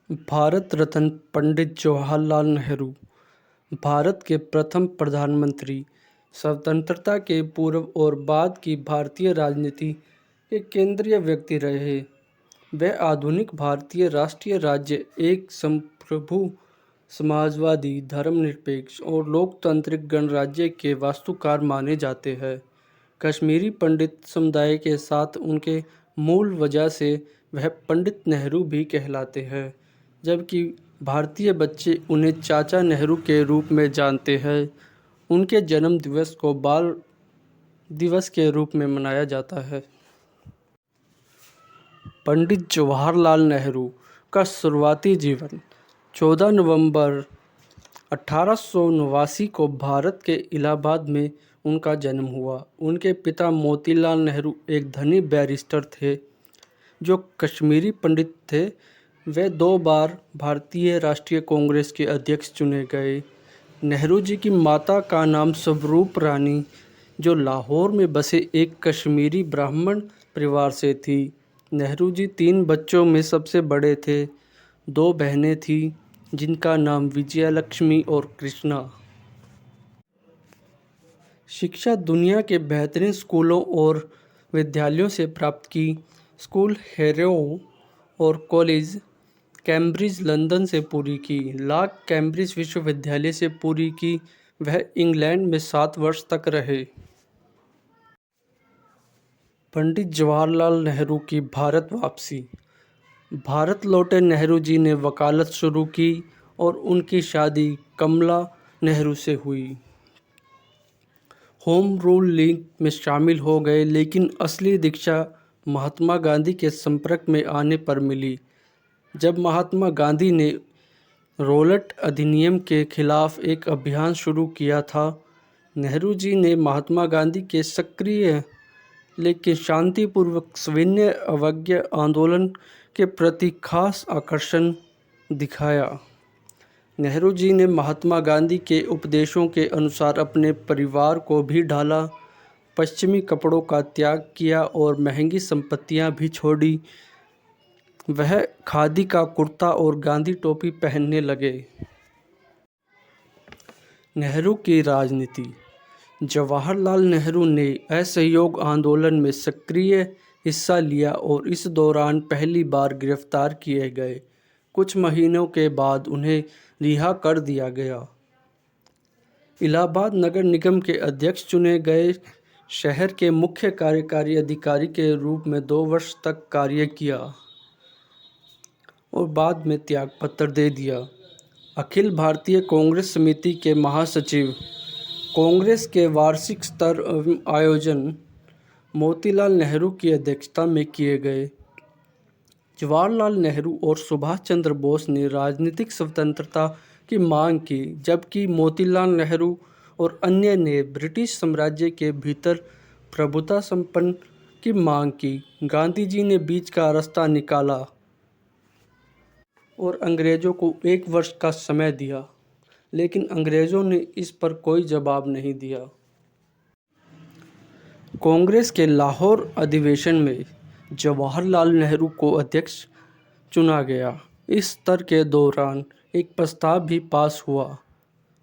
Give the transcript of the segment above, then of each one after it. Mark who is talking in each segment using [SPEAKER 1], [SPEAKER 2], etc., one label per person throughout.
[SPEAKER 1] भारत रत्न पंडित जवाहरलाल नेहरू भारत के प्रथम प्रधानमंत्री, स्वतंत्रता के पूर्व और बाद की भारतीय राजनीति के केंद्रीय व्यक्ति रहे। वह आधुनिक भारतीय राष्ट्रीय राज्य एक संप्रभु, समाजवादी, धर्मनिरपेक्ष और लोकतांत्रिक गणराज्य के वास्तुकार माने जाते हैं। कश्मीरी पंडित समुदाय के साथ उनके मूल वजह से वह पंडित नेहरू भी कहलाते हैं, जबकि भारतीय बच्चे उन्हें चाचा नेहरू के रूप में जानते हैं। उनके जन्म दिवस को बाल दिवस के रूप में मनाया जाता है। पंडित जवाहरलाल नेहरू का शुरुआती जीवन 14 नवंबर 1889 को भारत के इलाहाबाद में उनका जन्म हुआ। उनके पिता मोतीलाल नेहरू एक धनी बैरिस्टर थे जो कश्मीरी पंडित थे। वे 2 बार भारतीय राष्ट्रीय कांग्रेस के अध्यक्ष चुने गए। नेहरू जी की माता का नाम स्वरूप रानी, जो लाहौर में बसे एक कश्मीरी ब्राह्मण परिवार से थी। नेहरू जी 3 बच्चों में सबसे बड़े थे। 2 बहनें थीं जिनका नाम विजयलक्ष्मी और कृष्णा। शिक्षा दुनिया के बेहतरीन स्कूलों और विद्यालयों से प्राप्त की। स्कूल हैरो और कॉलेज कैम्ब्रिज लंदन से पूरी की। लॉ कैम्ब्रिज विश्वविद्यालय से पूरी की। वह इंग्लैंड में 7 वर्ष तक रहे। पंडित जवाहरलाल नेहरू की भारत वापसी। भारत लौटे नेहरू जी ने वकालत शुरू की और उनकी शादी कमला नेहरू से हुई। होम रूल लीग में शामिल हो गए, लेकिन असली दीक्षा महात्मा गांधी के संपर्क में आने पर मिली। जब महात्मा गांधी ने रॉलेट अधिनियम के खिलाफ एक अभियान शुरू किया था, नेहरू जी ने महात्मा गांधी के सक्रिय लेकिन शांतिपूर्वक सविनय अवज्ञा आंदोलन के प्रति खास आकर्षण दिखाया। नेहरू जी ने महात्मा गांधी के उपदेशों के अनुसार अपने परिवार को भी ढाला, पश्चिमी कपड़ों का त्याग किया और महंगी संपत्तियां भी छोड़ी। वह खादी का कुर्ता और गांधी टोपी पहनने लगे। नेहरू की राजनीति। जवाहरलाल नेहरू ने असहयोग आंदोलन में सक्रिय हिस्सा लिया और इस दौरान पहली बार गिरफ्तार किए गए। कुछ महीनों के बाद उन्हें रिहा कर दिया गया। इलाहाबाद नगर निगम के अध्यक्ष चुने गए। शहर के मुख्य कार्यकारी अधिकारी के रूप में 2 वर्ष तक कार्य किया और बाद में त्यागपत्र दे दिया। अखिल भारतीय कांग्रेस समिति के महासचिव। कांग्रेस के वार्षिक स्तर एवं आयोजन मोतीलाल नेहरू की अध्यक्षता में किए गए। जवाहरलाल नेहरू और सुभाष चंद्र बोस ने राजनीतिक स्वतंत्रता की मांग की, जबकि मोतीलाल नेहरू और अन्य ने ब्रिटिश साम्राज्य के भीतर प्रभुता संपन्न की मांग की। गांधी जी ने बीच का रास्ता निकाला और अंग्रेजों को 1 वर्ष का समय दिया, लेकिन अंग्रेजों ने इस पर कोई जवाब नहीं दिया। कांग्रेस के लाहौर अधिवेशन में जवाहरलाल नेहरू को अध्यक्ष चुना गया। इस सत्र के दौरान एक प्रस्ताव भी पास हुआ,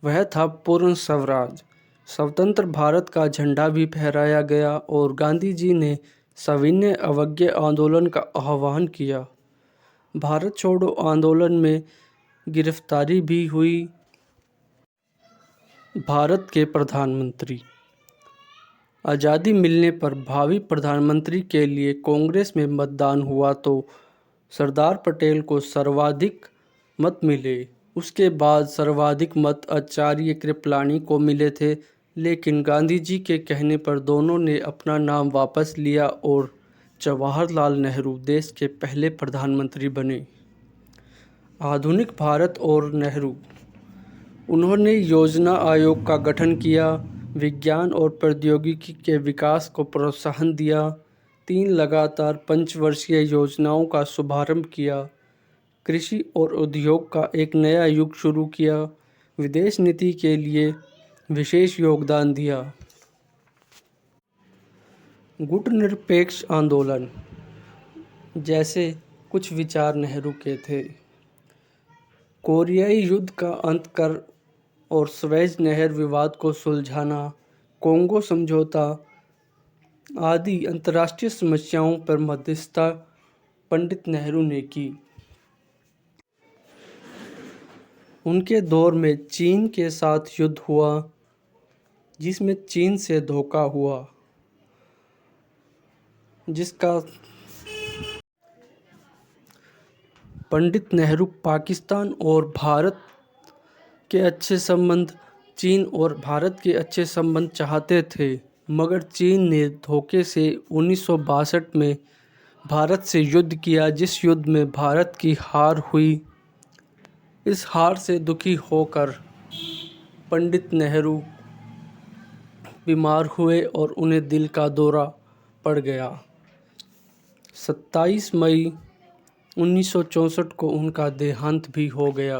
[SPEAKER 1] वह था पूर्ण स्वराज। स्वतंत्र भारत का झंडा भी फहराया गया और गांधी जी ने सविनय अवज्ञा आंदोलन का आह्वान किया। भारत छोड़ो आंदोलन में गिरफ्तारी भी हुई। भारत के प्रधानमंत्री। आज़ादी मिलने पर भावी प्रधानमंत्री के लिए कांग्रेस में मतदान हुआ तो सरदार पटेल को सर्वाधिक मत मिले। उसके बाद सर्वाधिक मत आचार्य कृपलानी को मिले थे, लेकिन गांधी जी के कहने पर दोनों ने अपना नाम वापस लिया और जवाहरलाल नेहरू देश के पहले प्रधानमंत्री बने। आधुनिक भारत और नेहरू। उन्होंने योजना आयोग का गठन किया, विज्ञान और प्रौद्योगिकी के विकास को प्रोत्साहन दिया, 3 लगातार पंचवर्षीय योजनाओं का शुभारंभ किया, कृषि और उद्योग का एक नया युग शुरू किया, विदेश नीति के लिए विशेष योगदान दिया। गुटनिरपेक्ष आंदोलन। जैसे कुछ विचार नेहरू के थे। कोरियाई युद्ध का अंत कर और स्वेज नहर विवाद को सुलझाना, कोंगो समझौता आदि अंतर्राष्ट्रीय समस्याओं पर मध्यस्थता पंडित नेहरू ने की। उनके दौर में चीन के साथ युद्ध हुआ, जिसमें चीन से धोखा हुआ, जिसका पंडित नेहरू पाकिस्तान और भारत के अच्छे संबंध चीन और भारत के अच्छे संबंध चाहते थे, मगर चीन ने धोखे से 1962 में भारत से युद्ध किया, जिस युद्ध में भारत की हार हुई। इस हार से दुखी होकर पंडित नेहरू बीमार हुए और उन्हें दिल का दौरा पड़ गया। 27 मई 1964 को उनका देहांत भी हो गया।